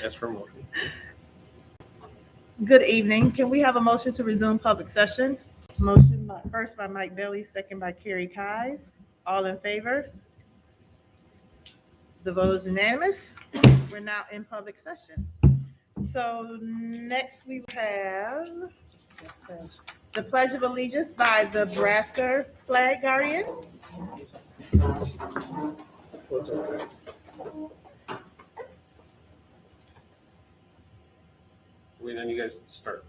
Ask for a motion. Good evening. Can we have a motion to resume public session? Motion first by Mike Bailey, second by Carrie Kies. All in favor? The vote is unanimous. We're now in public session. So next we have the Pledge of Allegiance by the Brasser Flag Guardians. Wait on you guys to start.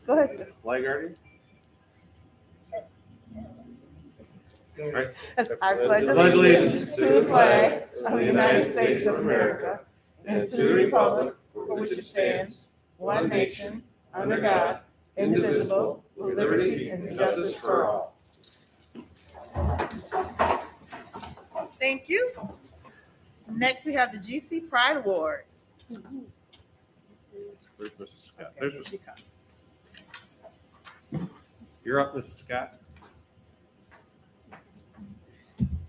Go ahead, sir. Flag guardian? Right. I pledge allegiance to the flag of the United States of America and to the republic for which it stands, one nation, under God, indivisible, with liberty and justice for all. Thank you. Next, we have the GC Pride Awards. Where's Mrs. Scott? There's Mrs. You're up, Mrs. Scott.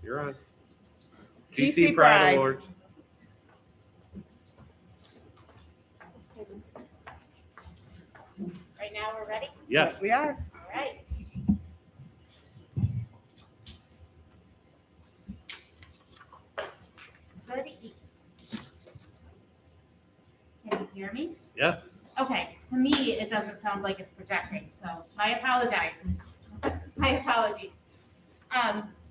You're on. GC Pride Awards. Right now, we're ready? Yes. We are. All right. Good evening. Can you hear me? Yeah. Okay, to me, it doesn't sound like it's projecting, so I apologize. My apologies.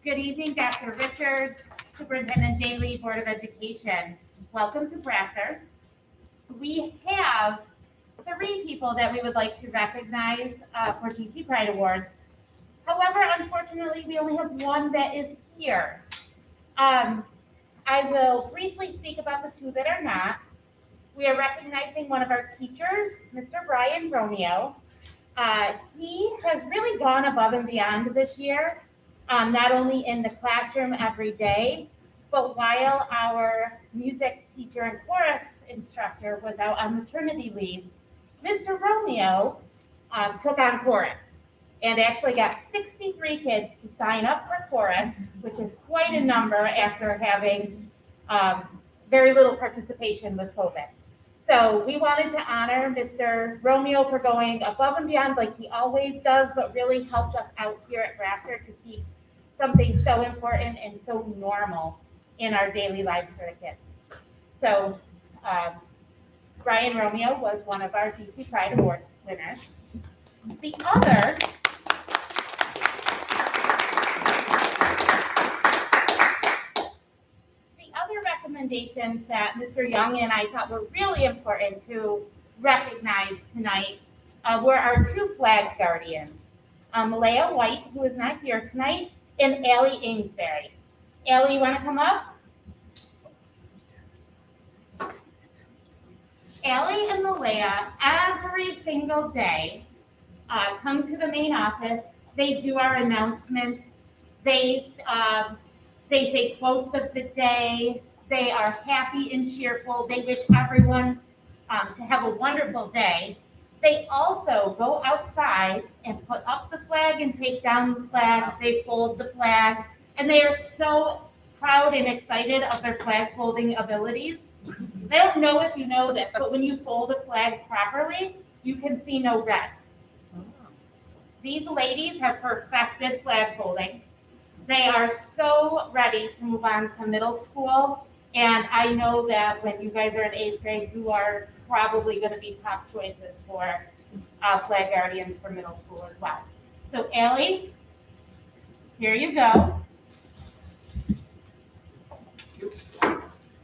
Good evening, Dr. Richards, Superintendent Daly, Board of Education. Welcome to Brasser. We have 3 people that we would like to recognize for GC Pride Awards. However, unfortunately, we only have 1 that is here. I will briefly speak about the 2 that are not. We are recognizing one of our teachers, Mr. Brian Romeo. He has really gone above and beyond this year, not only in the classroom every day, but while our music teacher and chorus instructor was out on maternity leave, Mr. Romeo took on chorus and actually got 63 kids to sign up for chorus, which is quite a number after having very little participation with COVID. So we wanted to honor Mr. Romeo for going above and beyond like he always does, but really helped us out here at Brasser to keep something so important and so normal in our daily lives for the kids. So Brian Romeo was one of our GC Pride Award winners. The other recommendations that Mr. Young and I thought were really important to recognize tonight were our 2 flag guardians, Malaya White, who is not here tonight, and Allie Amesbury. Allie, you want to come up? Allie and Malaya, every single day, come to the main office. They do our announcements. They say quotes of the day. They are happy and cheerful. They wish everyone to have a wonderful day. They also go outside and put up the flag and take down the flag. They fold the flag, and they are so proud and excited of their flag folding abilities. I don't know if you know this, but when you fold a flag properly, you can see no red. These ladies have perfected flag folding. They are so ready to move on to middle school. And I know that when you guys are in 8th grade, you are probably going to be top choices for flag guardians for middle school as well. So Allie, here you go.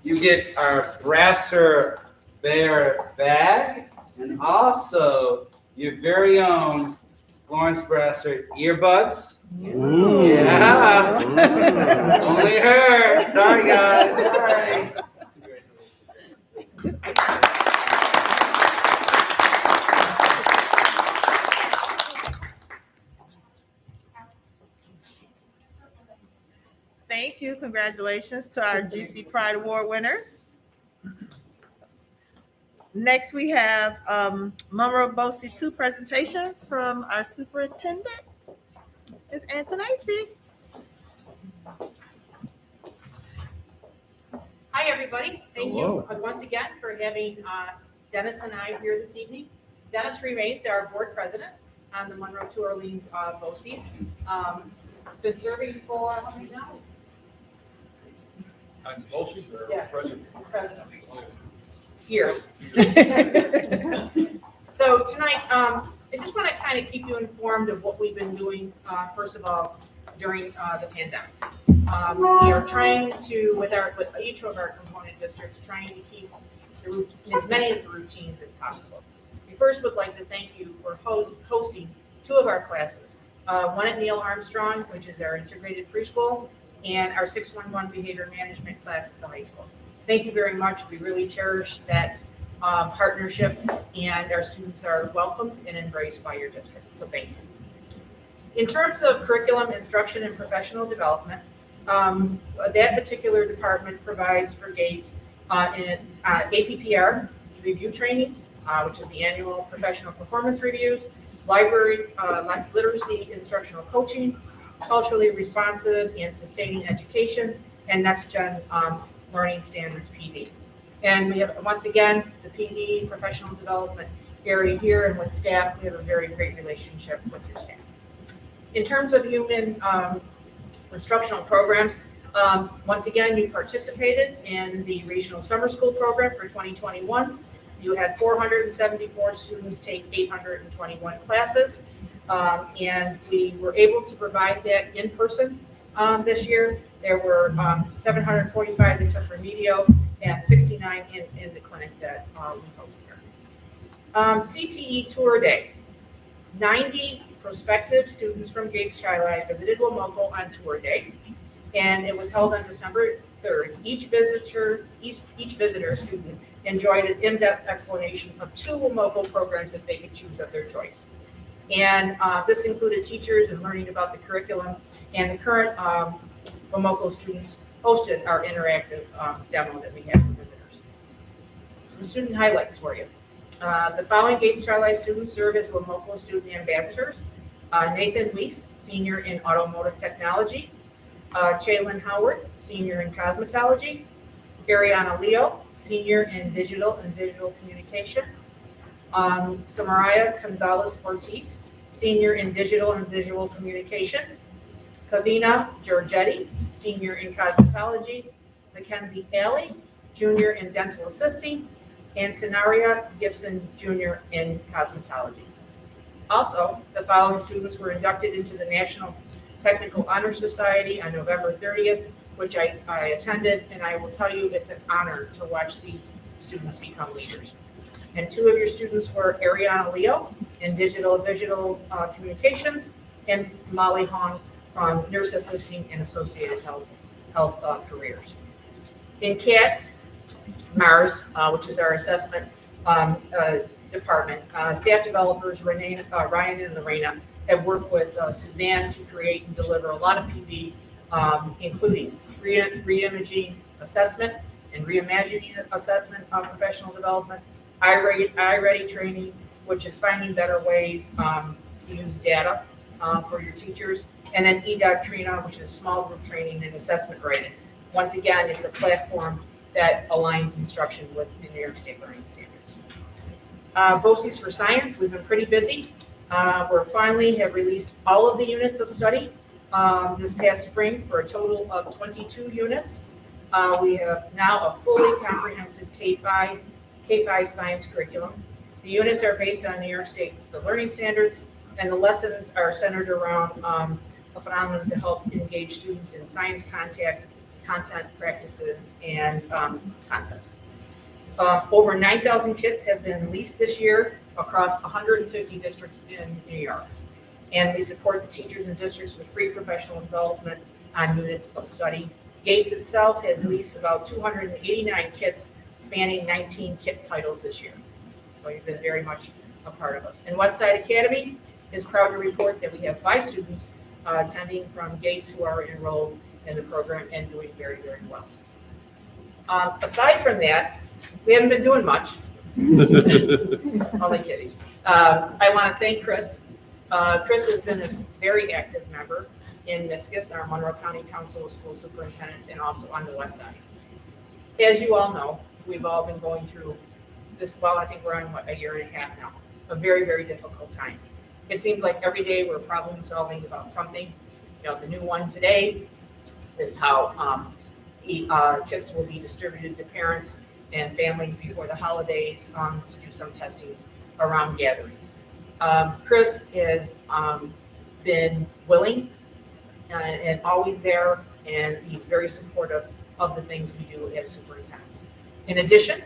You get our Brasser Bear bag and also your very own Florence Brasser earbuds. Ooh. Yeah. Only her. Sorry, guys. Sorry. Thank you. Congratulations to our GC Pride Award winners. Next, we have Monroe BOCES 2 presentation from our superintendent, Ms. Antonacy. Hi Hi, everybody. Thank you Hello. once again for having Dennis and I here this evening. Dennis remains our board president on the Monroe to Orleans BOCES. It's been serving for how many now? Yeah. President. Years. So tonight, I just want to kind of keep you informed of what we've been doing, first of all, during the pandemic. We are trying to, with each of our component districts, trying to keep as many of the routines as possible. We first would like to thank you for hosting two of our classes. One at Neil Armstrong, which is our integrated preschool, and our 611 behavior management class at the high school. Thank you very much. We really cherish that partnership, and our students are welcomed and embraced by your district. So thank you. In terms of curriculum, instruction, and professional development, that particular department provides for Gates in APPR review trainings, which is the annual professional performance reviews, library literacy instructional coaching, culturally responsive and sustaining education, and next gen learning standards PD. And we have, once again, the PD professional development area here, and with staff, we have a very great relationship with your staff. In terms of human instructional programs, once again, you participated in the regional summer school program for 2021. You had 474 students take 821 classes, and we were able to provide that in person this year. There were 745 that took remedial and 69 in the clinic that we host there. CTE Tour Day. 90 prospective students from Gates Chi-Li visited Wamoco on tour day, and it was held on December 3rd. Each visitor student enjoyed an in-depth explanation of 2 Wamoco programs that they could choose of their choice. And this included teachers and learning about the curriculum, and the current Wamoco students hosted our interactive demo that we had for visitors. Some student highlights for you. The following Gates Chi-Li students serve as Wamoco student ambassadors. Nathan Weiss, senior in automotive technology. Chaylin Howard, senior in cosmetology. Ariana Leo, senior in digital and visual communication. Samaria Gonzalez Ortiz, senior in digital and visual communication. Kavina Giorgetti, senior in cosmetology. Mackenzie Alley, junior in dental assisting. And Scenaria Gibson, junior in cosmetology. Also, the following students were inducted into the National Technical Honor Society on November 30th, which I attended, and I will tell you it's an honor to watch these students become leaders. And 2 of your students were Ariana Leo in digital visual communications, and Molly Hong from nurse assisting and associated health careers. In CATS, Mars, which is our assessment department, staff developers Ryan and Lorena have worked with Suzanne to create and deliver a lot of PD, including re-imaging assessment and reimagining assessment of professional development, iReady training, which is finding better ways to use data for your teachers, and then eDoctrina, which is small group training and assessment writing. Once again, it's a platform that aligns instruction with the New York State Learning Standards. BOCES for Science, we've been pretty busy. We finally have released all of the units of study this past spring for a total of 22 units. We have now a fully comprehensive K-5 science curriculum. The units are based on New York State Learning Standards, and the lessons are centered around a phenomenon to help engage students in science content practices, and concepts. Over 9,000 kits have been leased this year across 150 districts in New York. And we support the teachers and districts with free professional development on units of study. Gates itself has leased about 289 kits spanning 19 kit titles this year. So you've been very much a part of us. And Westside Academy is proud to report that we have 5 students attending from Gates who are enrolled in the program and doing very, very well. Aside from that, we haven't been doing much. Only kidding. I want to thank Chris. Chris has been a very active member in MISCUS, our Monroe County Council of School Superintendents, and also on the West Side. as you all know, we've all been going through this, well, I think we're on, what, a year and a half now, a very, very difficult time. It seems like every day we're problem solving about something. You know, the new one today is how kits will be distributed to parents and families before the holidays to do some testing around gatherings. Chris has been willing and always there, and he's very supportive of the things we do as superintendents. In addition,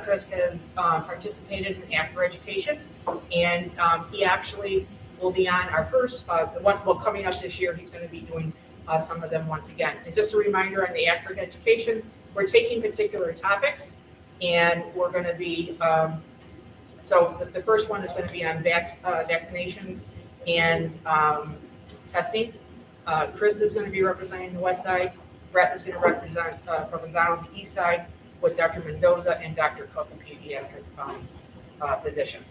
Chris has participated in after education, and he actually will be on our first, the one, well, coming up this year, he's going to be doing some of them once again. And just a reminder on the after education, we're taking particular topics, and we're going to be, so the first one is going to be on vaccinations and testing. Chris is going to be representing the west side. Brett is going to represent Provenzano, the east side, with Dr. Mendoza and Dr. Cook, a pediatric physician.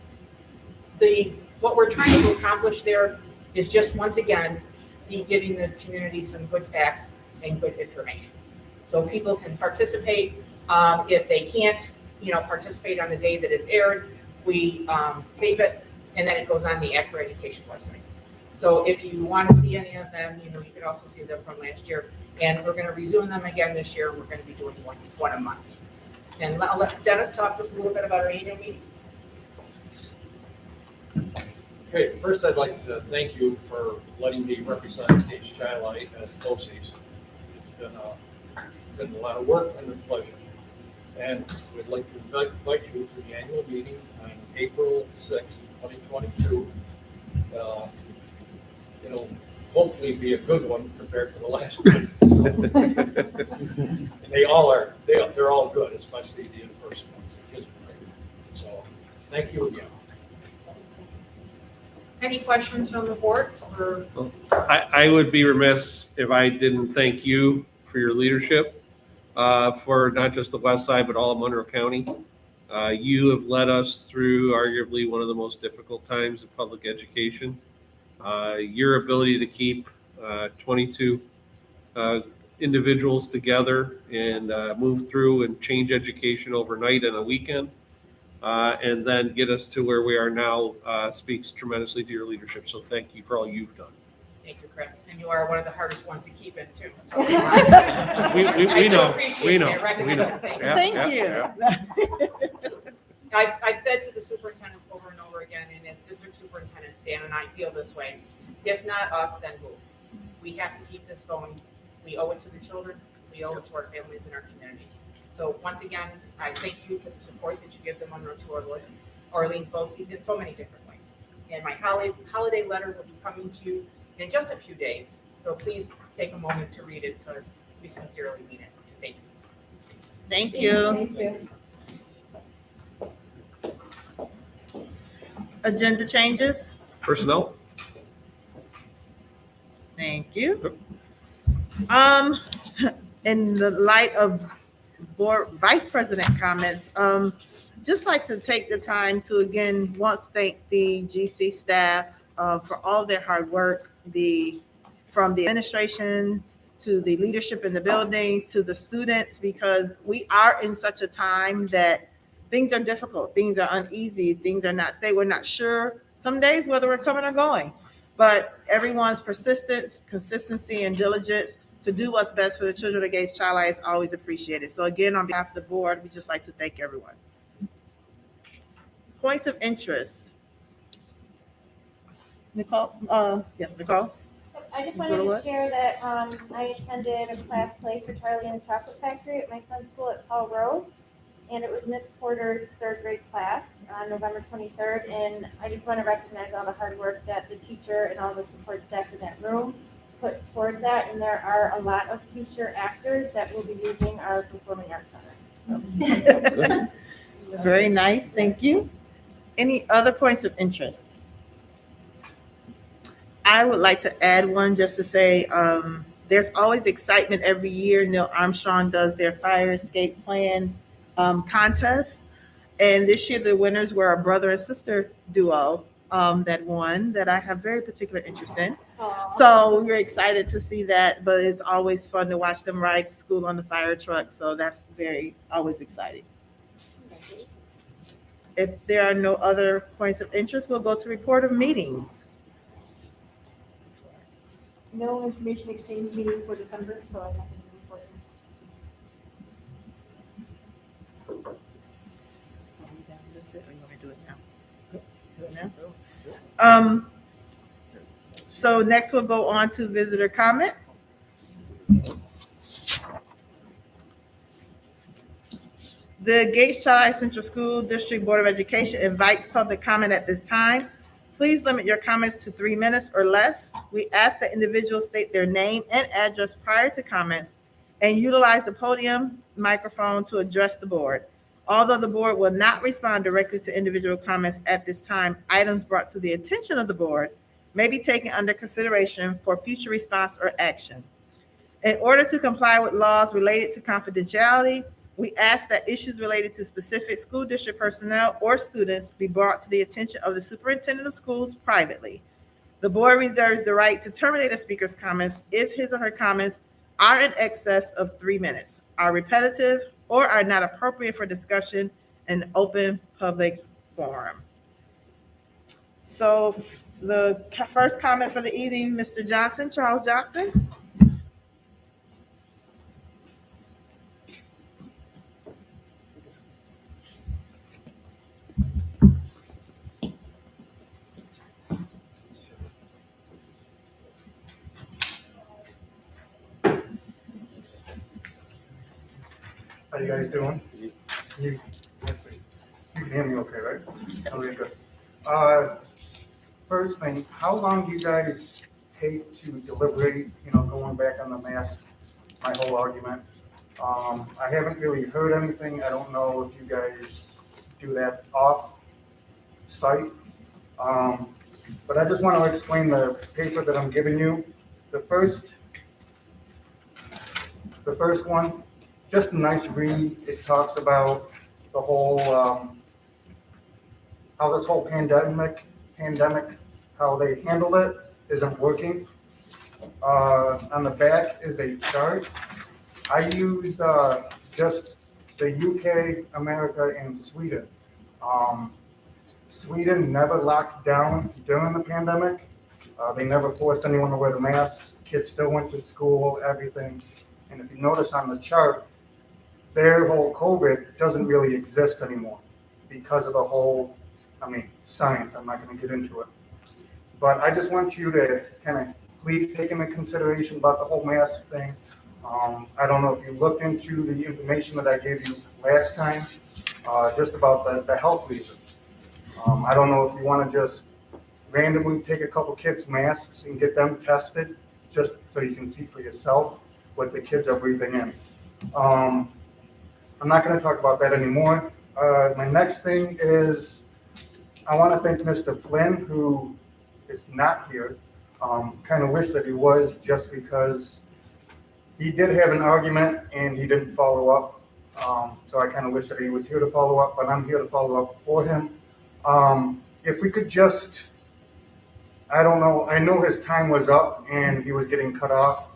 What we're trying to accomplish there is just, once again, be giving the community some good facts and good information. So people can participate. If they can't, participate on the day that it's aired, we tape it, and then it goes on the After Education website. So if you want to see any of them, you can also see them from last year. And we're going to resume them again this year. We're going to be doing one a month. And I'll let Dennis talk just a little bit about our annual meeting. Okay, first I'd like to thank you for letting me represent H Child Light at BOCES. It's been a lot of work and a pleasure. And we'd like to invite you to the annual meeting on April 6th, 2022. It'll hopefully be a good one compared to the last one. And they all are, they're all good, especially the in-person ones. The kids are great. So thank you again. Any questions from the board? I would be remiss if I didn't thank you for your leadership, for not just the west side, but all of Monroe County. You have led us through arguably one of the most difficult times in public education. Your ability to keep 22 individuals together and move through and change education overnight and a weekend, and then get us to where we are now speaks tremendously to your leadership. So thank you for all you've done. Thank you, Chris. And you are one of the hardest ones to keep in, too. So We know. We know. Thank you. I've said to the superintendents over and over again, and as district superintendents, Dan and I feel this way. If not us, then who? We have to keep this going. We owe it to the children. We owe it to our families and our communities. So once again, I thank you for the support that you give the Monroe to Orleans BOCES in so many different ways. And my holiday letter will be coming to you in just a few days. So please take a moment to read it, because we sincerely mean it. Thank you. Thank you. Agenda changes. Personnel? Thank you. In the light of board vice president comments, just like to take the time to again once thank the GC staff for all their hard work, from the administration to the leadership in the buildings to the students, because we are in such a time that things are difficult, things are uneasy, things are not stable. We're not sure some days whether we're coming or going, but everyone's persistence, consistency, and diligence to do what's best for the children of Gates Child Light is always appreciated. So again, on behalf of the board, we just like to thank everyone. Points of interest. Nicole? Yes, Nicole? I just Ms. wanted Littlewood? to share that I attended a class play for Charlie and the Chocolate Factory at my son's school at Paul Road. And it was Miss Porter's third grade class on November 23rd. And I just want to recognize all the hard work that the teacher and all the support staff in that room put towards that. And there are a lot of future actors that will be using our Performing Arts Center. So. Very nice, thank you. Any other points of interest? I would like to add one just to say, there's always excitement every year. Neil Armstrong does their fire escape plan contest. And this year the winners were a brother and sister duo. that won that I have very particular interest in. So we're excited to see that, but it's always fun to watch them ride to school on the fire truck. So that's always exciting. If there are no other points of interest, we'll go to report of meetings. No information exchange meeting for December, so I have nothing to report. So next we'll go on to visitor comments. The Gates Child Central School District Board of Education invites public comment at this time. Please limit your comments to 3 minutes or less. We ask that individuals state their name and address prior to comments and utilize the podium microphone to address the board. Although the board will not respond directly to individual comments at this time, items brought to the attention of the board may be taken under consideration for future response or action. In order to comply with laws related to confidentiality, we ask that issues related to specific school district personnel or students be brought to the attention of the superintendent of schools privately. The board reserves the right to terminate a speaker's comments if his or her comments are in excess of 3 minutes, are repetitive, or are not appropriate for discussion in an open public forum. So the first comment for the evening, Mr. Johnson, Charles Johnson. How you guys doing? You can hear me okay, right? Okay, good. First thing, how long do you guys take to deliberate, going back on the mask, my whole argument? I haven't really heard anything. I don't know if you guys do that off site. But I just want to explain the paper that I'm giving you. The first one, just a nice read. It talks about the whole, how this whole pandemic, how they handled it isn't working. On the back is a chart. I used just the UK, America, and Sweden. Sweden never locked down during the pandemic. They never forced anyone to wear the masks. Kids still went to school, everything. And if you notice on the chart, their whole COVID doesn't really exist anymore because of the whole, science. I'm not going to get into it. But I just want you to kind of please take into consideration about the whole mask thing. I don't know if you looked into the information that I gave you last time, just about the health reasons. I don't know if you want to just randomly take a couple kids' masks and get them tested, just so you can see for yourself what the kids are breathing in. I'm not going to talk about that anymore. My next thing is I want to thank Mr. Flynn, who is not here. Kind of wish that he was, just because he did have an argument and he didn't follow up. So I kind of wish that he was here to follow up, but I'm here to follow up for him. If we could just, I don't know, I know his time was up and he was getting cut off.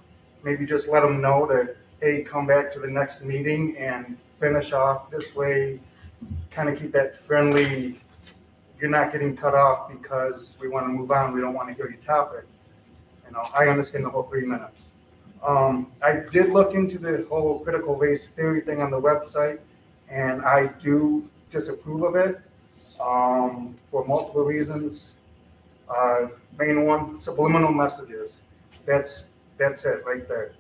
Maybe just let him know that, hey, come back to the next meeting and finish off this way, kind of keep that friendly, you're not getting cut off because we want to move on, we don't want to hear your topic. I understand the whole 3 minutes. I did look into the whole critical race theory thing on the website, and I do disapprove of it for multiple reasons. Main one, subliminal messages. That's it right there.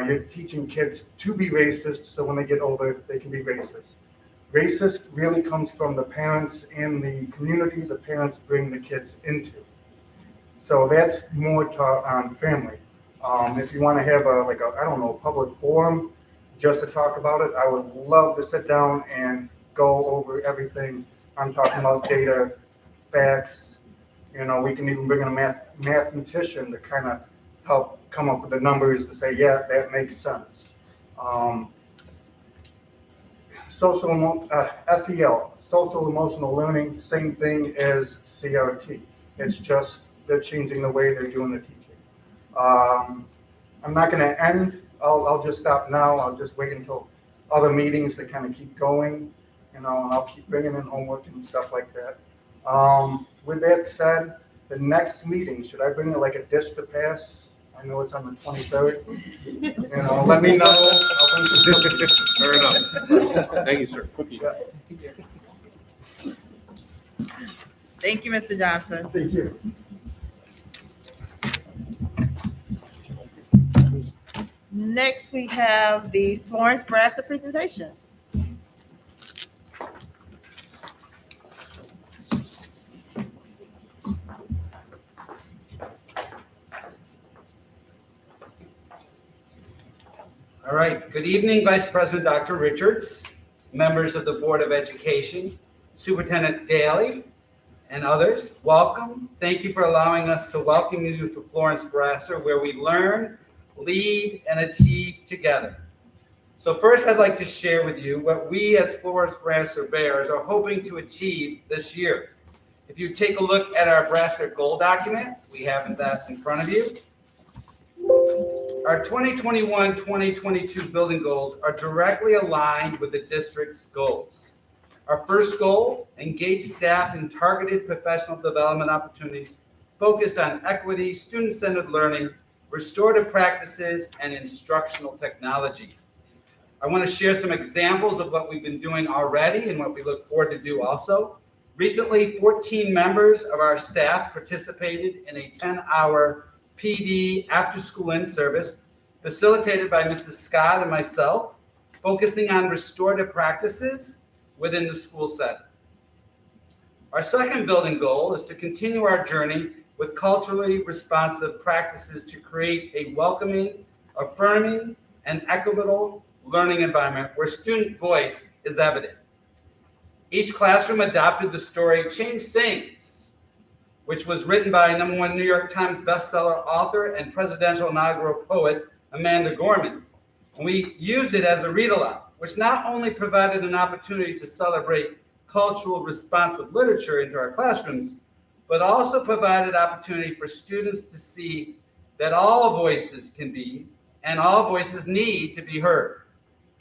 You're teaching kids to be racist, so when they get older, they can be racist. Racist really comes from the parents and the community the parents bring the kids into. So that's more taught on family. If you want to have a public forum just to talk about it, I would love to sit down and go over everything. I'm talking about data, facts. We can even bring in a mathematician to kind of help come up with the numbers to say, yeah, that makes sense. SEL, social emotional learning, same thing as CRT. It's just they're changing the way they're doing the teaching. I'm not gonna end, I'll just stop now, I'll just wait until other meetings to kind of keep going, and I'll keep bringing in homework and stuff like that. With that said, the next meeting, should I bring it like a dish to pass? I know it's on the 23rd. Let me know. I'll bring some cookies. Fair enough. Thank you, sir. Thank you, Mr. Johnson. Thank you. Next, we have the Florence Brasser presentation. All right, good evening, Vice President Dr. Richards, members of the Board of Education, Superintendent Daly, and others. Welcome. Thank you for allowing us to welcome you to Florence Brasser, where we learn, lead, and achieve together. So first, I'd like to share with you what we as Florence Brasser Bears are hoping to achieve this year. If you take a look at our Brasser goal document, we have that in front of you. Our 2021-2022 building goals are directly aligned with the district's goals. Our first goal, engage staff in targeted professional development opportunities focused on equity, student-centered learning, restorative practices, and instructional technology. I want to share some examples of what we've been doing already and what we look forward to do also. Recently, 14 members of our staff participated in a 10-hour PD after-school in-service facilitated by Mrs. Scott and myself, focusing on restorative practices within the school setting. Our second building goal is to continue our journey with culturally responsive practices to create a welcoming, affirming, and equitable learning environment where student voice is evident. Each classroom adopted the story Change Sings, which was written by #1 New York Times bestseller author and presidential inaugural poet Amanda Gorman. And we used it as a read-aloud, which not only provided an opportunity to celebrate cultural responsive literature into our classrooms, but also provided opportunity for students to see that all voices can be and all voices need to be heard,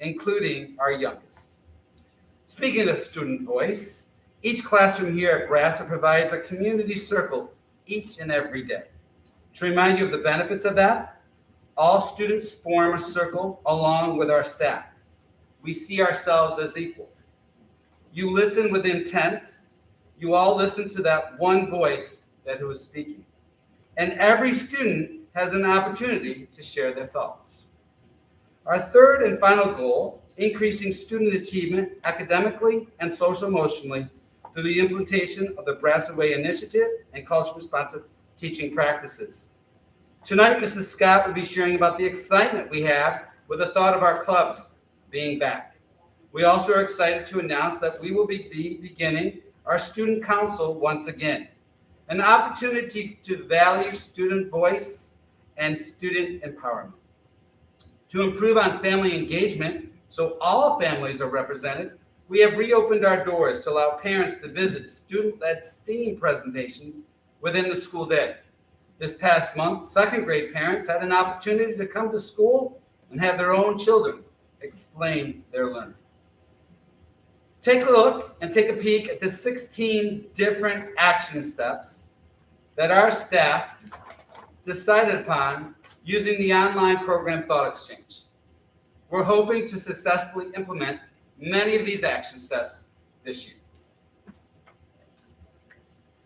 including our youngest. Speaking of student voice, each classroom here at Brasser provides a community circle each and every day. To remind you of the benefits of that, all students form a circle along with our staff. We see ourselves as equal. You listen with intent. You all listen to that one voice who is speaking. And every student has an opportunity to share their thoughts. Our third and final goal, increasing student achievement academically and social emotionally through the implementation of the Brasser Way Initiative and culturally responsive teaching practices. Tonight, Mrs. Scott will be sharing about the excitement we have with the thought of our clubs being back. We also are excited to announce that we will be beginning our student council once again, an opportunity to value student voice and student empowerment. To improve on family engagement, so all families are represented, we have reopened our doors to allow parents to visit student-led STEAM presentations within the school day. This past month, second grade parents had an opportunity to come to school and have their own children explain their learning. Take a look and take a peek at the 16 different action steps that our staff decided upon using the online program Thought Exchange. We're hoping to successfully implement many of these action steps this year.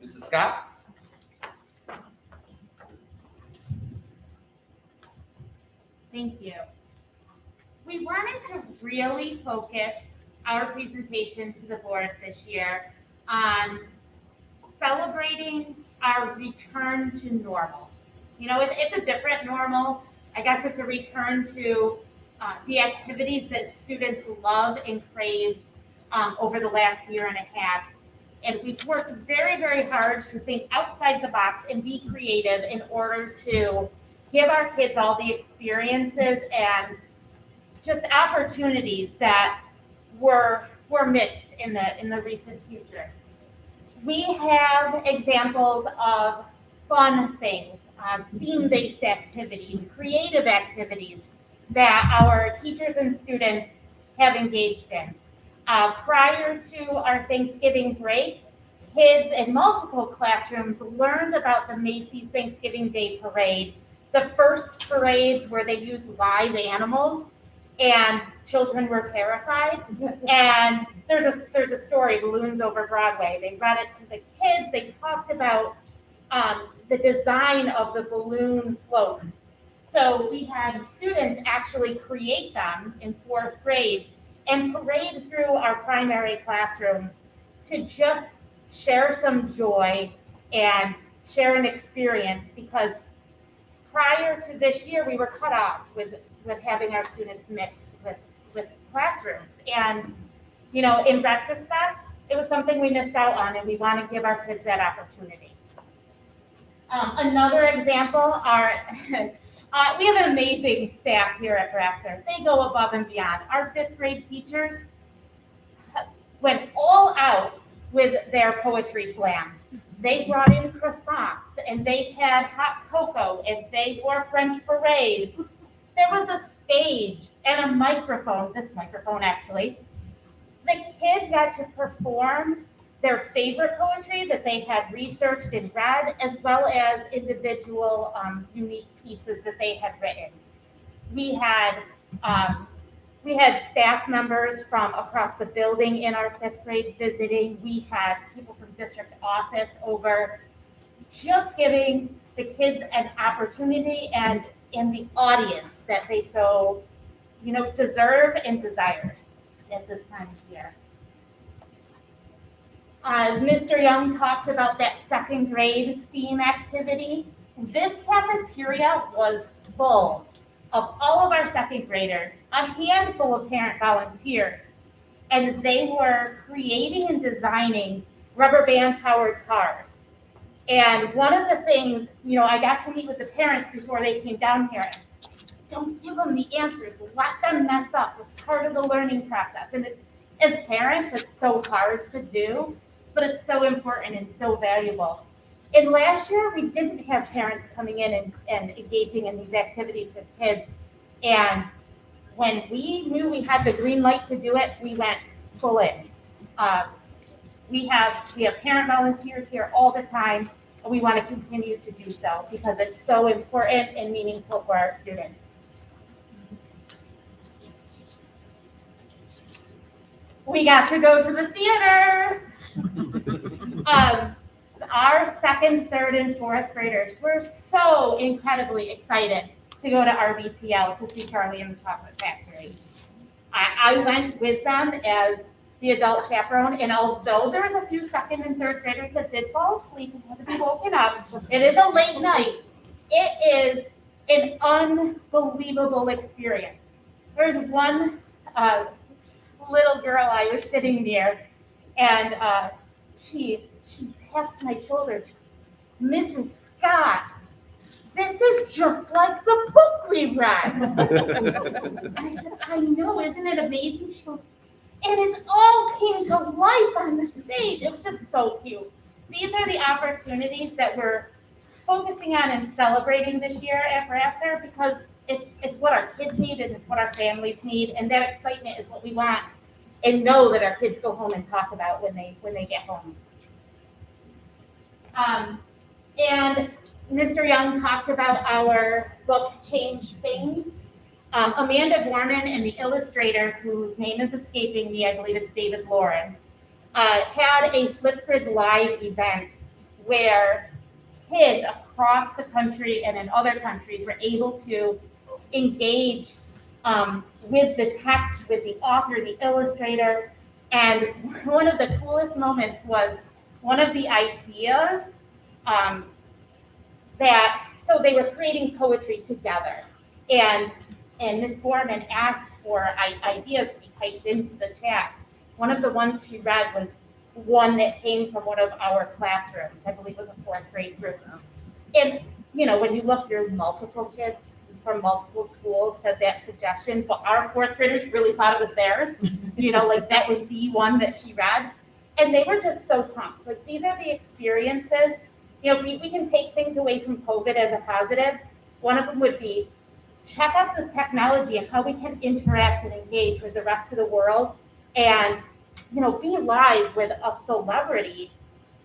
Mrs. Scott? Thank you. We wanted to really focus our presentation to the board this year on celebrating our return to normal. You know, it's a different normal. I guess it's a return to the activities that students love and crave over the last year and a half. And we've worked very, very hard to think outside the box and be creative in order to give our kids all the experiences and just opportunities that were missed in the recent future. We have examples of fun things, STEAM-based activities, creative activities that our teachers and students have engaged in. Prior to our Thanksgiving break, kids in multiple classrooms learned about the Macy's Thanksgiving Day Parade. The first parades where they used live animals, and children were terrified. And there's a story, Balloons Over Broadway. They read it to the kids. They talked about the design of the balloon floats. So we had students actually create them in fourth grade and parade through our primary classrooms to just share some joy and share an experience, because prior to this year, we were cut off with having our students mix with classrooms. And, you know, in retrospect, it was something we missed out on, and we want to give our kids that opportunity. Another example are, we have an amazing staff here at Brasser. They go above and beyond. Our fifth grade teachers went all out with their poetry slam. They brought in croissants, and they had hot cocoa, and they wore French berets. There was a stage and a microphone, this microphone actually. The kids got to perform their favorite poetry that they had researched and read, as well as individual unique pieces that they had written. We had staff members from across the building in our fifth grade visiting. We had people from district office over, just giving the kids an opportunity and the audience that they so, you know, deserve and desires at this time of year. Mr. Young talked about that second grade STEAM activity. This cafeteria was full of all of our second graders, a handful of parent volunteers, and they were creating and designing rubber band powered cars. And one of the things, you know, I got to meet with the parents before they came down here. Don't give them the answers. Let them mess up. It's part of the learning process. And as parents, it's so hard to do, but it's so important and so valuable. And last year, we didn't have parents coming in and engaging in these activities with kids. And when we knew we had the green light to do it, we went full in. We have parent volunteers here all the time, and we want to continue to do so because it's so important and meaningful for our students. We got to go to the theater. Our second, third, and fourth graders were so incredibly excited to go to RBTL to see Charlie and the Chocolate Factory. I went with them as the adult chaperone, and although there was a few second and third graders that did fall asleep and had to be woken up, it is a late night. It is an unbelievable experience. There's one little girl I was sitting near, and she tapped my shoulder. Mrs. Scott, this is just like the book we read. I said, I know, isn't it amazing? She goes, and it all came to life on the stage. It was just so cute. These are the opportunities that we're focusing on and celebrating this year at Brasser, because it's what our kids need and it's what our families need, and that excitement is what we want and know that our kids go home and talk about when they get home. And Mr. Young talked about our book, Change Things. Amanda Gorman and the illustrator, whose name is escaping me, I believe it's David Lauren, had a Flipgrid Live event where kids across the country and in other countries were able to engage with the text, with the author, the illustrator. And one of the coolest moments was one of the ideas so they were creating poetry together. And Ms. Gorman asked for ideas to be typed into the chat. One of the ones she read was one that came from one of our classrooms. I believe it was a fourth grade group. And, you know, when you look through, multiple kids from multiple schools said that suggestion, but our fourth graders really thought it was theirs. You know, like that would be one that she read. And they were just so pumped. Like, these are the experiences. You know, we can take things away from COVID as a positive. One of them would be check out this technology and how we can interact and engage with the rest of the world and, you know, be live with a celebrity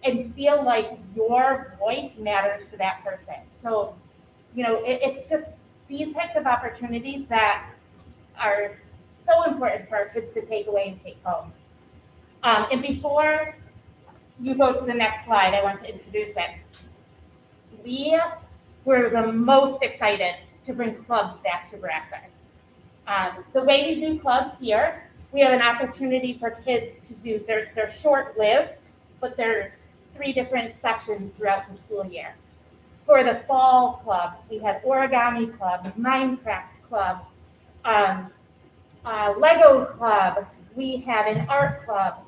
and feel like your voice matters to that person. So, you know, it's just these types of opportunities that are so important for our kids to take away and take home. And before you go to the next slide, I want to introduce it. We were the most excited to bring clubs back to Brasser. The way we do clubs here, we have an opportunity for kids to do, they're short-lived, but they're 3 different sections throughout the school year. For the fall clubs, we had origami club, Minecraft club, Lego club, we had an art club,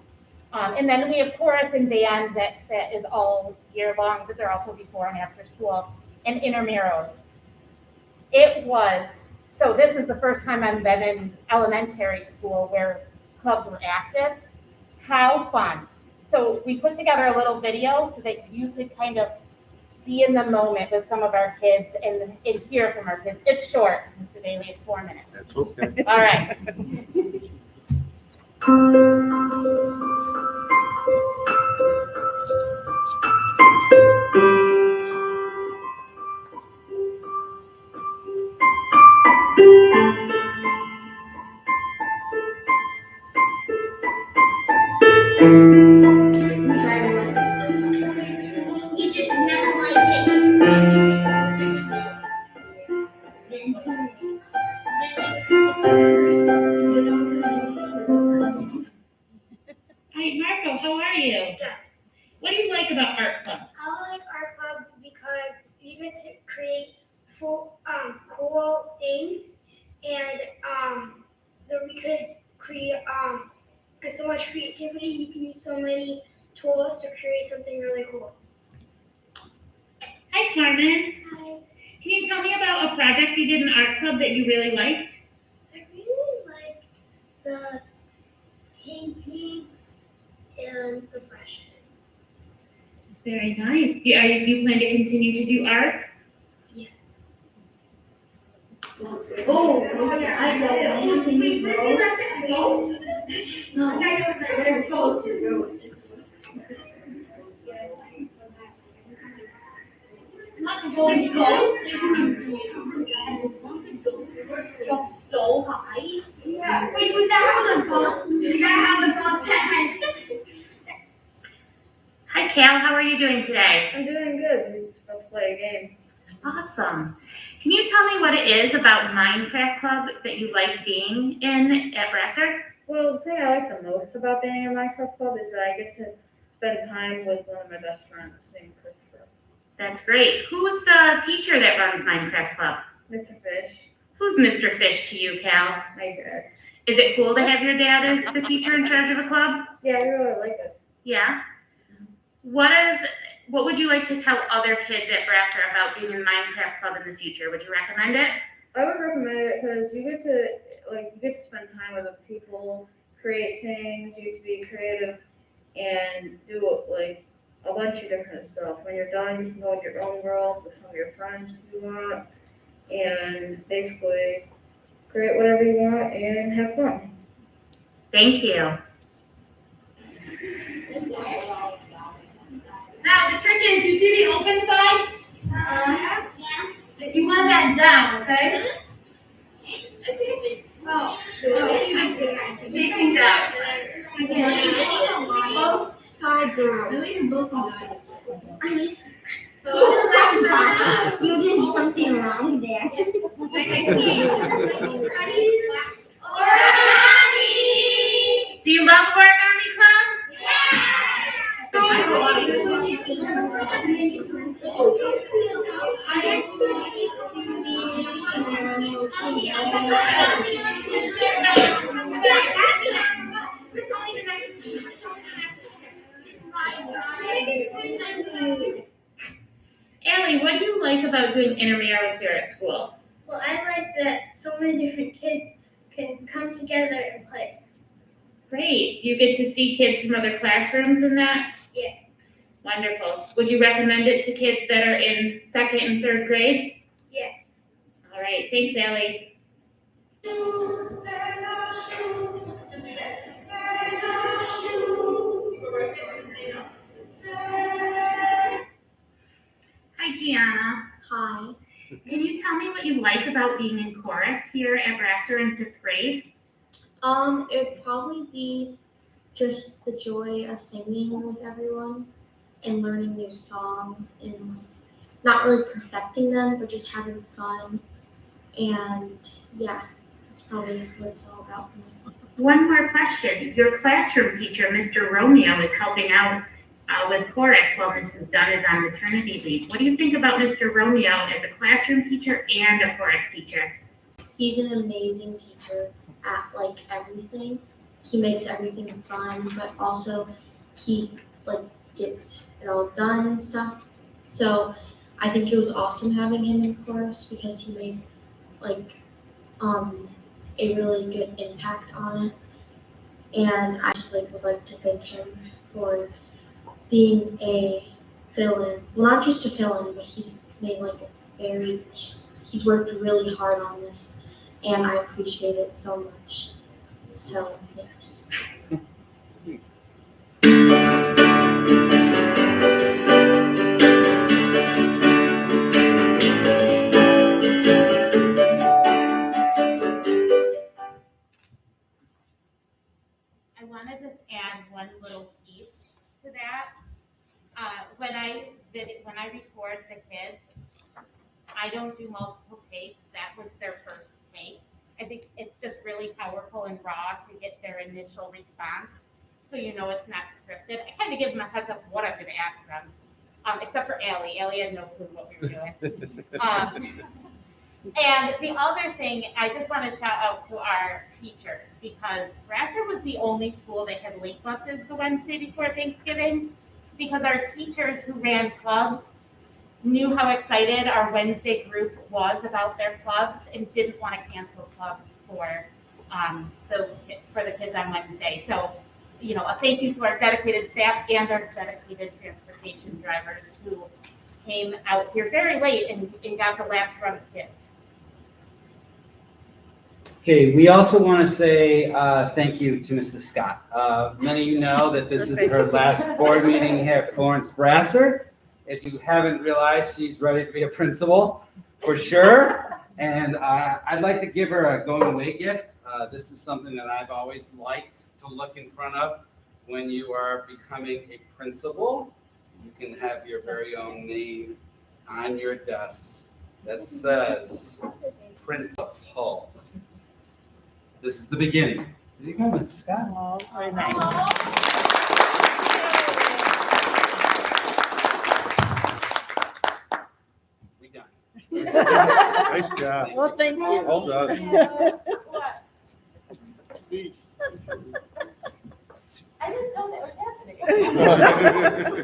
and then we have chorus and band that is all year long, but they're also before and after school, and intramurals. So this is the first time I've been in elementary school where clubs were active. How fun. So we put together a little video so that you could kind of be in the moment with some of our kids and hear from our kids. It's short, Mr. Daly, it's 4 minutes. That's okay. All right. You just never like it. Hi, Marco, how are you? Good. What do you like about Art Club? I like art club because you get to create cool things, and we could create with so much creativity. You can use so many tools to create something really cool. Hi, Carmen. Hi. Can you tell me about a project you did in Art Club that you really liked? I really like the painting and the brushes. Very nice. Do you plan to continue to do art? Yes. Oh, I know. Not going to go. Jump so high. Yeah. Wait, was that how the ball 10 minutes? Hi, Cal. How are you doing today? I'm doing good. We just about to play a game. Awesome. Can you tell me what it is about Minecraft Club that you like being in at Brasser? Well, the thing I like the most about being in Minecraft Club is that I get to spend time with one of my best friends named Christopher. That's great. Who's the teacher that runs Minecraft Club? Mr. Fish, Who's Mr. Fish to you, Cal? my dad. Is it cool to have your dad as the teacher in charge of the club? Yeah, I really like it. Yeah. What would you like to tell other kids at Brasser about being in Minecraft Club in the future? Would you recommend it? I would recommend it because you get to spend time with other people, create things, you get to be creative, and do like a bunch of different stuff. When you're done, you can go in your own world with some of your friends if you want, and basically create whatever you want and have fun. Thank you. Now, the trick is, you see the open side? Yeah. You want that down, okay? Oh. Facing down. Both sides are. Really? Both sides. You did something wrong there. Do you love Origami Club? Allie, what do you like about doing intramurals here at school? Well, I like that so many different kids can come together and play. Great. You get to see kids from other classrooms in that? Yeah. Wonderful. Would you recommend it to kids that are in second and third grade? Yes. All right, thanks, Allie. Hi, Gianna. Hi. Can you tell me what you like about being in chorus here at Brasser in fifth grade? It'd probably be just the joy of singing with everyone and learning new songs and not really perfecting them, but just having fun. And yeah, that's probably what it's all about for me. One more question. Your classroom teacher, Mr. Romeo, is helping out with chorus while Mrs. Dunn is on maternity leave. What do you think about Mr. Romeo as a classroom teacher and a chorus teacher? He's an amazing teacher at like everything. He makes everything fun, but also he like gets it all done and stuff. So I think it was awesome having him in chorus because he made like a really good impact on it. And I just like would like to thank him for being a fill-in. Well, not just a fill-in, but he's made like he's worked really hard on this, and I appreciate it so much. So yes. I want to just add one little piece to that. When I record the kids, I don't do multiple takes. That was their first take. I think it's just really powerful and raw to get their initial response, so you know it's not scripted. I kind of give them a heads up what I'm going to ask them, except for Allie. Allie had no clue what we were doing. And the other thing, I just want to shout out to our teachers, because Brasser was the only school that had late buses the Wednesday before Thanksgiving, because our teachers who ran clubs knew how excited our Wednesday group was about their clubs and didn't want to cancel clubs for the kids on Wednesday. So, you know, a thank you to our dedicated staff and our dedicated transportation drivers who came out here very late and got the last run of kids. Okay, we also want to say thank you to Mrs. Scott. Many of you know that this is her last board meeting here at Florence Brasser. If you haven't realized, she's ready to be a principal for sure. And I'd like to give her a going away gift. This is something that I've always liked to look in front of when you are becoming a principal. You can have your very own name on your desk that says principal. This is the beginning. There you go, Mrs. Scott. Oh, very nice. We done. Nice job. Well, thank you. Well done. Speech. I didn't know that was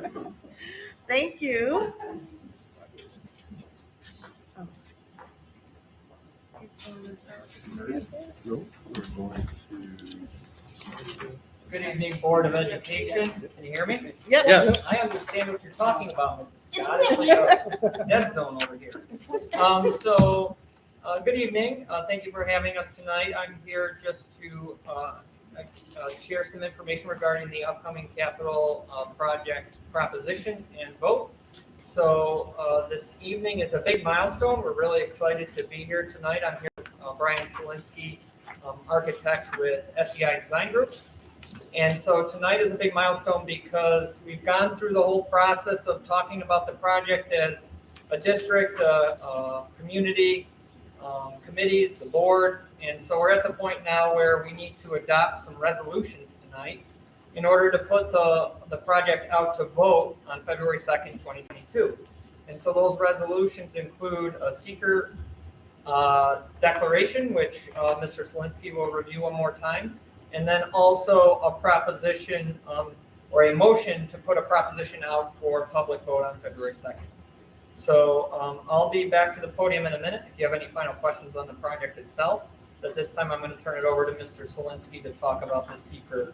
happening. Thank you. Good evening, Board of Education. Can you hear me? Yep. Yes. I understand what you're talking about, Mrs. Scott. It's like a dead zone over here. Good evening. Thank you for having us tonight. I'm here just to share some information regarding the upcoming capital project proposition and vote. So this evening is a big milestone. We're really excited to be here tonight. I'm here with Brian Selinsky, architect with SEI Design Group. And so tonight is a big milestone because we've gone through the whole process of talking about the project as a district, community, committees, the board. And so we're at the point now where we need to adopt some resolutions tonight in order to put the project out to vote on February 2nd, 2022. And so those resolutions include a seeker declaration, which Mr. Selinsky will review one more time, and then also a proposition or a motion to put a proposition out for public vote on February 2nd. So I'll be back to the podium in a minute if you have any final questions on the project itself. At this time, I'm going to turn it over to Mr. Solinsky to talk about the secret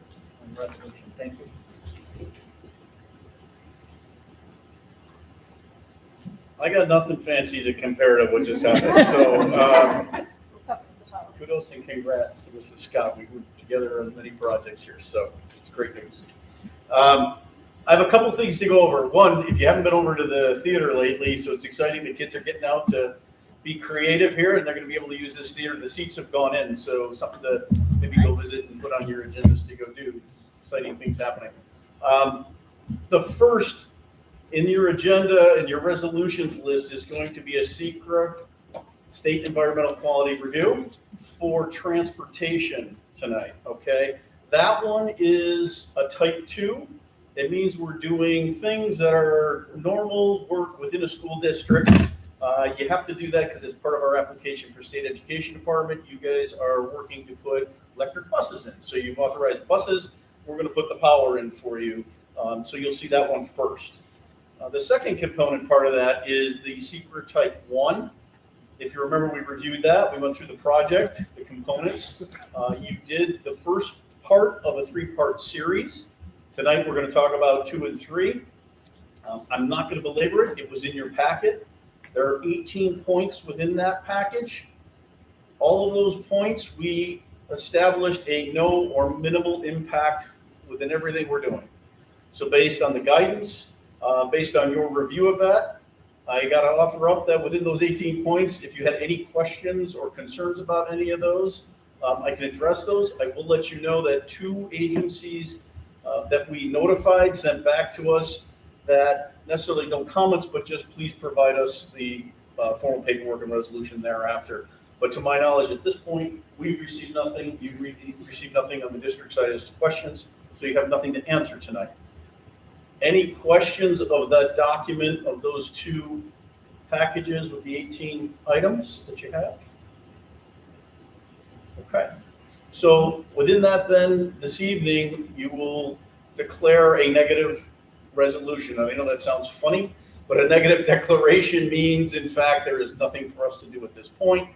resolution. Thank you. I got nothing fancy to compare to what just happened, so kudos and congrats to Mrs. Scott. We worked together on many projects here, so it's great news. I have a couple things to go over. One, if you haven't been over to the theater lately, so it's exciting. The kids are getting out to be creative here, and they're going to be able to use this theater. The seats have gone in, so something to maybe go visit and put on your agendas to go do. It's exciting things happening. The first in your agenda and your resolutions list is going to be a secret state environmental quality review for transportation tonight, okay? That one is a type 2. It means we're doing things that are normal work within a school district. You have to do that because it's part of our application for state education department. You guys are working to put electric buses in. So you've authorized buses. We're going to put the power in for you. So you'll see that one first. The second component part of that is the secret type 1. If you remember, we reviewed that. We went through the project, the components. You did the first part of a 3-part series. Tonight, we're going to talk about 2 and 3. I'm not going to belabor it. It was in your packet. There are 18 points within that package. All of those points, we established a no or minimal impact within everything we're doing. So based on the guidance, based on your review of that, I got to offer up that within those 18 points, if you had any questions or concerns about any of those, I can address those. I will let you know that 2 agencies that we notified sent back to us that necessarily no comments, but just please provide us the formal paperwork and resolution thereafter. But to my knowledge, at this point, we've received nothing. You've received nothing on the district side as to questions, so you have nothing to answer tonight. Any questions of that document, of those 2 packages with the 18 items that you have? Okay. So within that then, this evening, you will declare a negative resolution. I know that sounds funny, but a negative declaration means, in fact, there is nothing for us to do at this point.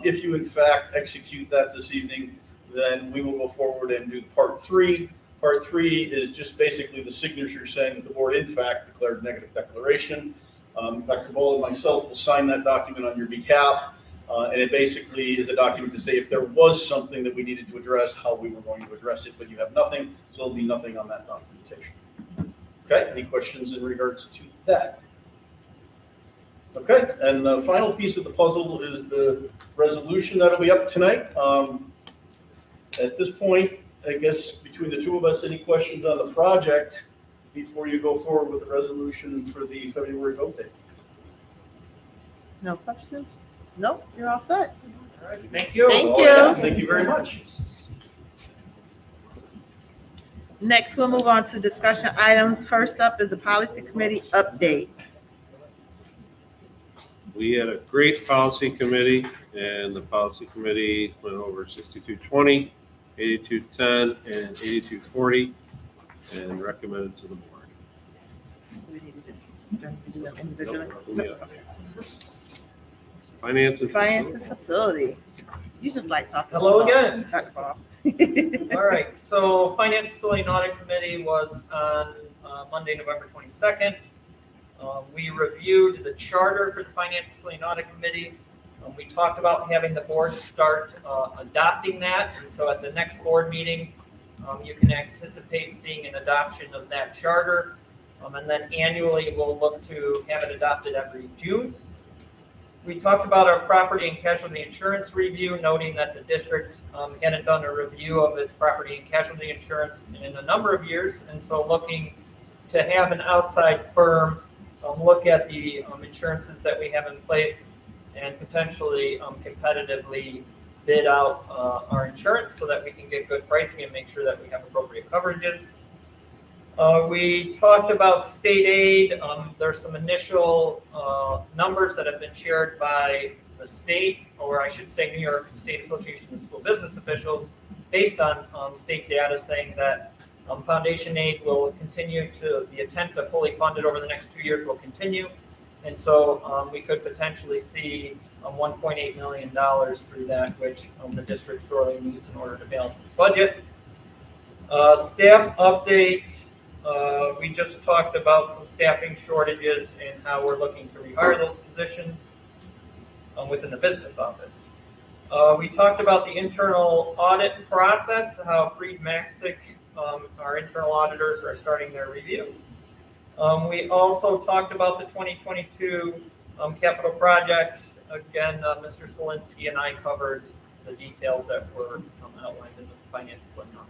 If you, in fact, execute that this evening, then we will go forward and do part 3. Part 3 is just basically the signature saying that the board, in fact, declared negative declaration. Dr. Boll and myself will sign that document on your behalf. And it basically is a document to say if there was something that we needed to address, how we were going to address it, but you have nothing, so there'll be nothing on that documentation. Okay, any questions in regards to that? Okay, and the final piece of the puzzle is the resolution that'll be up tonight. At this point, I guess between the 2 of us, any questions on the project before you go forward with the resolution for the February vote date? No questions? Nope, you're all set. All right, thank you. Thank you. Yeah, thank you very much. Next, we'll move on to discussion items. First up is a policy committee update. We had a great policy committee, and the policy committee went over 6220, 8210, and 8240, and recommended to the board. Do we need to do them individually? Nope. Finance and Finance facility. and facility. You just like talking. Hello about again. Dr. Paul. All right, so Finance Facility and Audit Committee was on Monday, November 22nd. We reviewed the charter for the Finance Facility and Audit Committee. We talked about having the board start adopting that, and so at the next board meeting, you can anticipate seeing an adoption of that charter. And then annually, we'll look to have it adopted every June. We talked about our property and casualty insurance review, noting that the district hadn't done a review of its property and casualty insurance in a number of years, and so looking to have an outside firm look at the insurances that we have in place and potentially competitively bid out our insurance so that we can get good pricing and make sure that we have appropriate coverages. We talked about state aid. There's some initial numbers that have been shared by the state, or I should say New York State Association of School Business Officials, based on state data saying that foundation aid will continue to, the attempt to fully fund it over the next 2 years will continue. And so we could potentially see $1.8 million through that, which the district sorely needs in order to balance its budget. Staff update, we just talked about some staffing shortages and how we're looking to rehire those positions within the business office. We talked about the internal audit process, how Freed Maxick, our internal auditors, are starting their review. We also talked about the 2022 capital project. Again, Mr. Solinsky and I covered the details that were outlined in the finance seminar.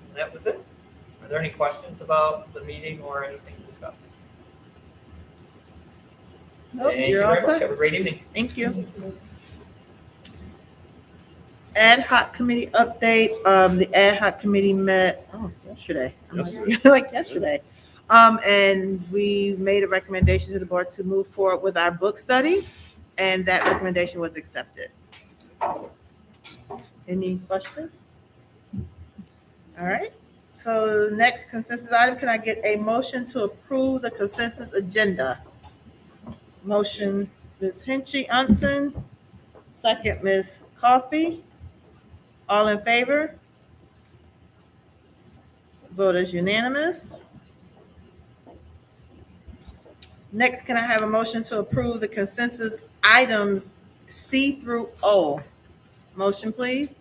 And that was it. Are there any questions about the meeting or anything discussed? Nope, Thank you you're all very much. set. Have a great evening. Thank you. Ad hoc committee update. The ad hoc committee met yesterday. Like yesterday. And we made a recommendation to the board to move forward with our book study, and that recommendation was accepted. Any questions? All right. So next consensus item, can I get a motion to approve the consensus agenda? Motion, Ms. Hinchy Unson. Second, Ms. Coffey. All in favor? Vote is unanimous. Next, can I have a motion to approve the consensus items C through O? Motion, please.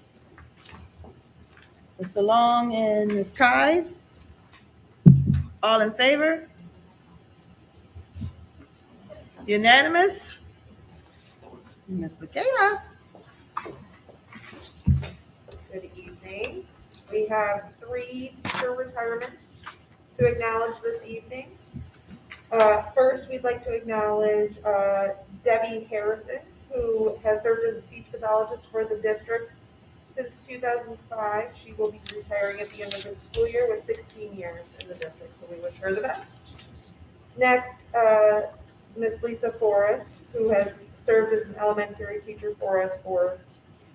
Mr. Long and Ms. Kies. All in favor? Unanimous? Ms. Michaela? Good evening. We have 3 teacher retirements to acknowledge this evening. First, we'd like to acknowledge Debbie Harrison, who has served as a speech pathologist for the district since 2005. She will be retiring at the end of this school year with 16 years in the district, so we wish her the best. Next, Ms. Lisa Forrest, who has served as an elementary teacher for us for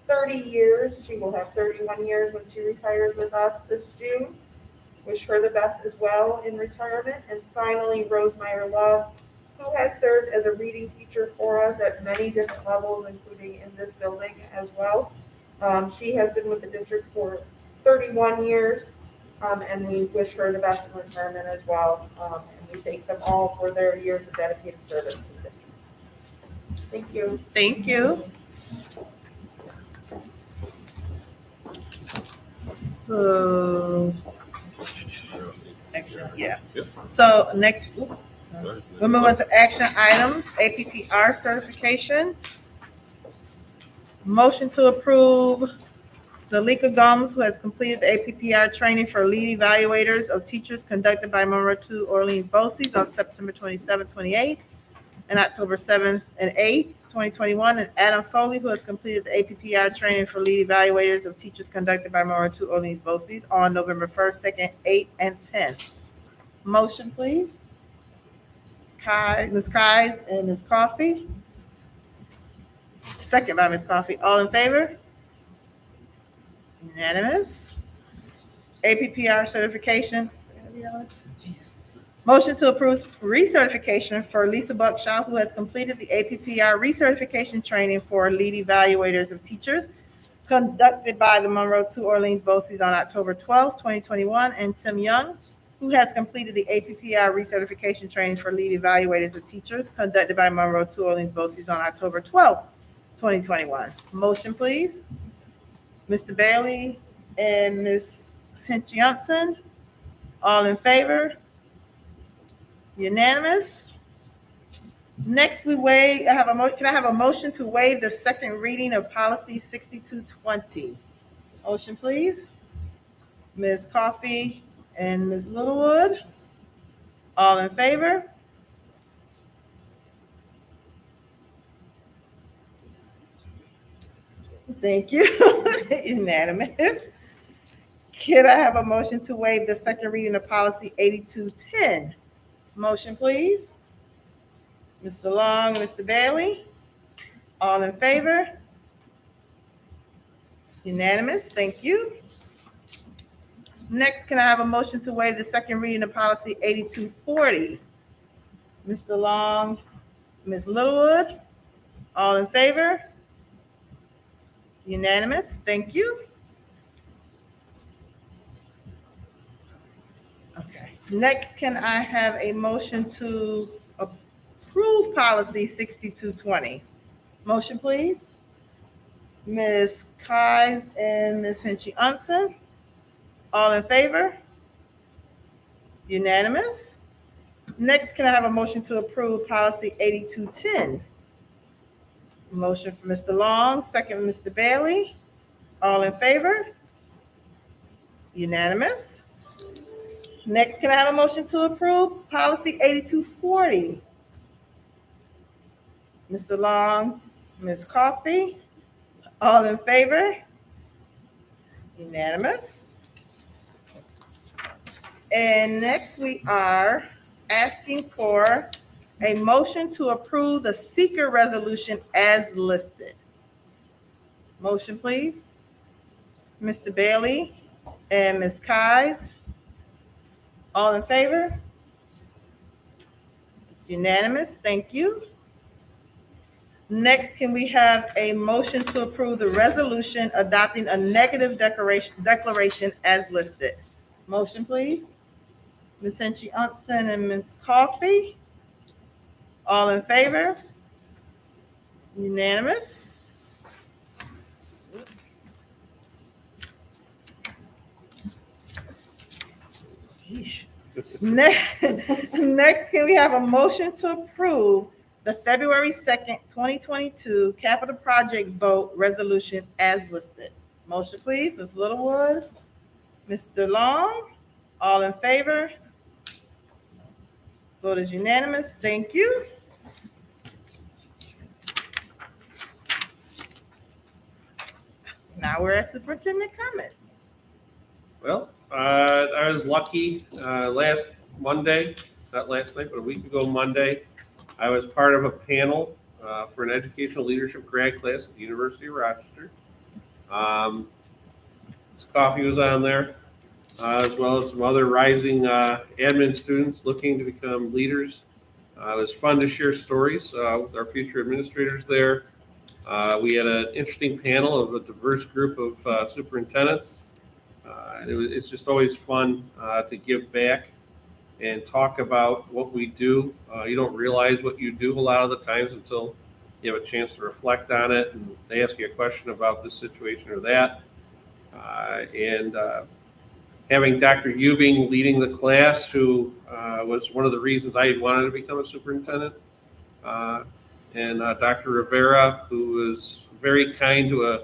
30 years. She will have 31 years when she retires with us this June. Wish her the best as well in retirement. And finally, Rosemeyer Love, who has served as a reading teacher for us at many different levels, including in this building as well. She has been with the district for 31 years, and we wish her the best in retirement as well. And we thank them all for their years of dedicated service to the district. Thank you. Thank you. So, action, yeah. So next, we'll move on to action items, APPR certification. Motion to approve Zalika Gomes, who has completed the APPR training for lead evaluators of teachers conducted by Monroe 2 Orleans BOCES on September 27th, 28th, and October 7th and 8th, 2021, and Adam Foley, who has completed the APPR training for lead evaluators of teachers conducted by Monroe 2 Orleans BOCES on November 1st, 2nd, 8th, and 10th. Motion, please. Ms. Kies and Ms. Coffey. Second by Ms. Coffey. All in favor? Unanimous. APPR certification. Motion to approve recertification for Lisa Buckshaw, who has completed the APPR recertification training for lead evaluators of teachers conducted by the Monroe 2 Orleans BOCES on October 12th, 2021, and Tim Young, who has completed the APPR recertification training for lead evaluators of teachers conducted by Monroe 2 Orleans BOCES on October 12th, 2021. Motion, please. Mr. Bailey and Ms. Hinch-Johnson, all in favor? Unanimous. Next, can I have a motion to waive the second reading of policy 6220? Motion, please. Ms. Coffey and Ms. Littlewood, all in favor? Thank you. Unanimous. Can I have a motion to waive the second reading of policy 8210? Motion, please. Mr. Long and Mr. Bailey, all in favor? Unanimous. Thank you. Next, can I have a motion to waive the second reading of policy 8240? Mr. Long, Ms. Littlewood, All in favor? Unanimous, thank you. Okay, next, can I have a motion to approve policy 6220? Motion, please. Ms. Kais and Ms. Hinchy Unson. All in favor? Unanimous. Next, can I have a motion to approve policy 8210? Motion for Mr. Long, second Mr. Bailey. All in favor? Unanimous. Next, can I have a motion to approve policy 8240? Mr. Long, Ms. Coffey. All in favor? Unanimous. And next, we are asking for a motion to approve the seeker resolution as listed. Motion, please. Mr. Bailey and Ms. Kais. All in favor? It's unanimous. Thank you. Next, can we have a motion to approve the resolution adopting a negative declaration as listed? Motion, please. Ms. Hinchy Unson and Ms. Coffey. All in favor? Unanimous. Yeesh. Next, can we have a motion to approve the February 2nd, 2022 capital project vote resolution as listed? Motion, please. Ms. Littlewood, Mr. Long, all in favor? Vote is unanimous. Thank you. Now we're at superintendent comments. Well, I was lucky last Monday, not last night, but a week ago Monday, I was part of a panel for an educational leadership grad class at the University of Rochester. Coffee was on there, as well as some other rising admin students looking to become leaders. It was fun to share stories with our future administrators there. We had an interesting panel of a diverse group of superintendents. It's just always fun to give back and talk about what we do. You don't realize what you do a lot of the times until you have a chance to reflect on it, and they ask you a question about this situation or that. Having Dr. Eubing leading the class, who was one of the reasons I wanted to become a superintendent, and Dr. Rivera, who was very kind to a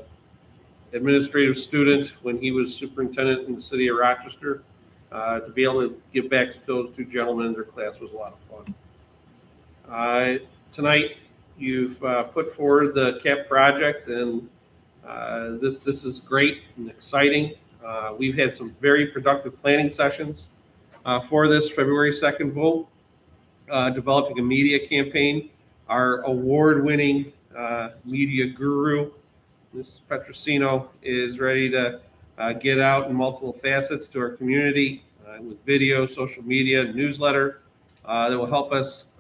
administrative student when he was superintendent in the city of Rochester. To be able to give back to those two gentlemen in their class was a lot of fun. Tonight, you've put forward the CAP project, and this is great and exciting. We've had some very productive planning sessions for this February 2nd vote, developing a media campaign. Our award-winning media guru, Mrs. Petrosino, is ready to get out in multiple facets to our community with video, social media, newsletter that will help us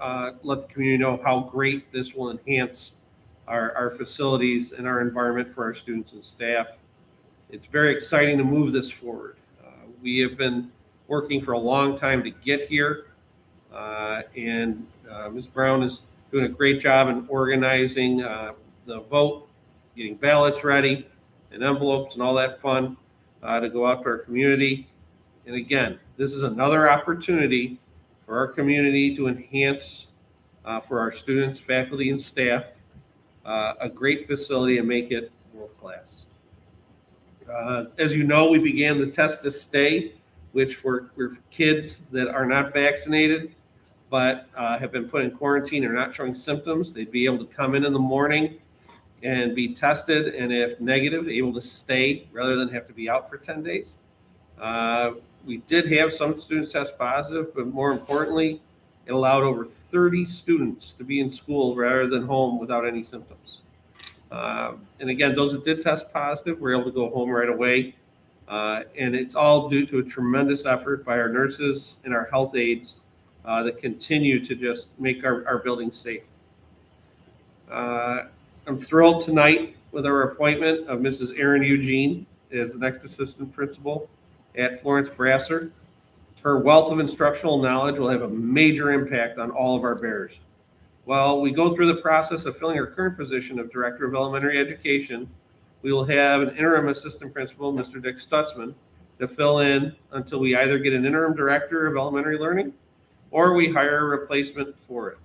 let the community know how great this will enhance our facilities and our environment for our students and staff. It's very exciting to move this forward. We have been working for a long time to get here, and Ms. Brown is doing a great job in organizing the vote, getting ballots ready, and envelopes and all that fun to go out to our community. And again, this is another opportunity for our community to enhance for our students, faculty, and staff a great facility and make it world-class. As you know, we began the test to stay, which were kids that are not vaccinated but have been put in quarantine or not showing symptoms. They'd be able to come in the morning and be tested, and if negative, able to stay rather than have to be out for 10 days. We did have some students test positive, but more importantly, it allowed over 30 students to be in school rather than home without any symptoms. And again, those that did test positive were able to go home right away. And it's all due to a tremendous effort by our nurses and our health aides that continue to just make our buildings safe. I'm thrilled tonight with our appointment of Mrs. Erin Eugene as the next assistant principal at Florence Brasser. Her wealth of instructional knowledge will have a major impact on all of our bears. While we go through the process of filling her current position of Director of Elementary Education, we will have an interim assistant principal, Mr. Dick Stutzman, to fill in until we either get an interim director of elementary learning or we hire a replacement for it.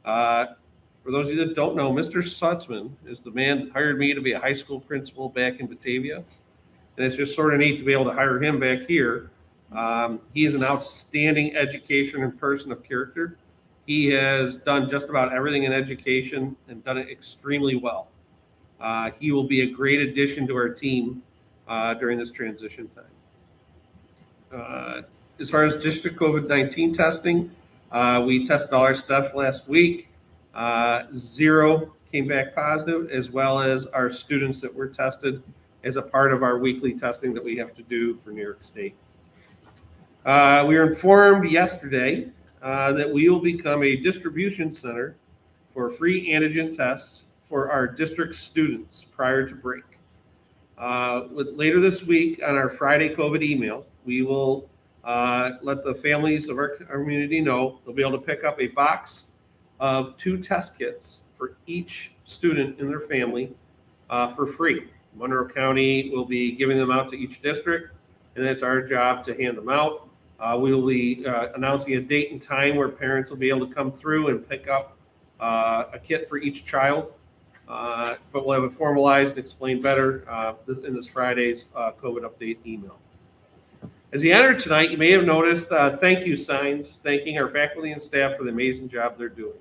For those of you that don't know, Mr. Stutzman is the man that hired me to be a high school principal back in Batavia. And it's just sort of neat to be able to hire him back here. He is an outstanding educator and person of character. He has done just about everything in education and done it extremely well. He will be a great addition to our team during this transition time. As far as district COVID-19 testing, we tested all our stuff last week. 0 came back positive, as well as our students that were tested as a part of our weekly testing that we have to do for New York State. We were informed yesterday that we will become a distribution center for free antigen tests for our district students prior to break. Later this week on our Friday COVID email, we will let the families of our community know they'll be able to pick up a box of 2 test kits for each student in their family for free. Monroe County will be giving them out to each district, and it's our job to hand them out. We will be announcing a date and time where parents will be able to come through and pick up a kit for each child. But we'll have it formalized and explained better in this Friday's COVID update email. As you enter tonight, you may have noticed thank you signs thanking our faculty and staff for the amazing job they're doing.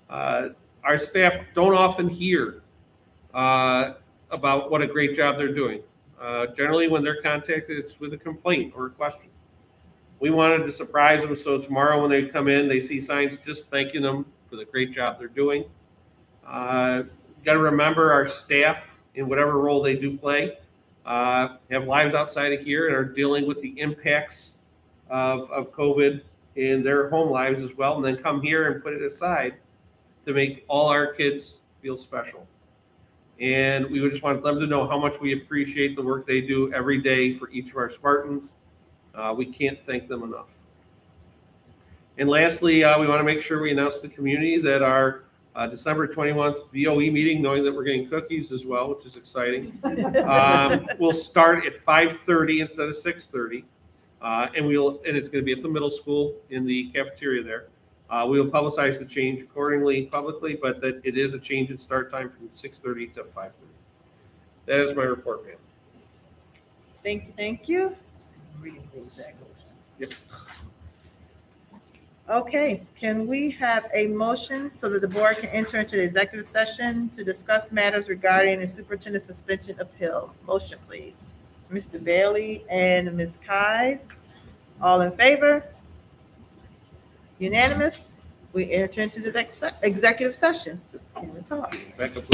Our staff don't often hear about what a great job they're doing. Generally, when they're contacted, it's with a complaint or a question. We wanted to surprise them, so tomorrow when they come in, they see signs just thanking them for the great job they're doing. Got to remember our staff, in whatever role they do play, have lives outside of here and are dealing with the impacts of COVID in their home lives as well, and then come here and put it aside to make all our kids feel special. And we would just want them to know how much we appreciate the work they do every day for each of our Spartans. We can't thank them enough. And lastly, we want to make sure we announce to the community that our December 21st BOE meeting, knowing that we're getting cookies as well, which is exciting, will start at 5:30 instead of 6:30. And it's going to be at the middle school in the cafeteria there. We will publicize the change accordingly publicly, but that it is a change in start time from 6:30 to 5:30. That is my report, ma'am. Thank you. Reading the exact motion. Yep. Okay, can we have a motion so that the board can enter into the executive session to discuss matters regarding the superintendent suspension appeal? Motion, please. Mr. Bailey and Ms. Kies, all in favor? Unanimous? We enter into the executive session. Can we talk? Back up.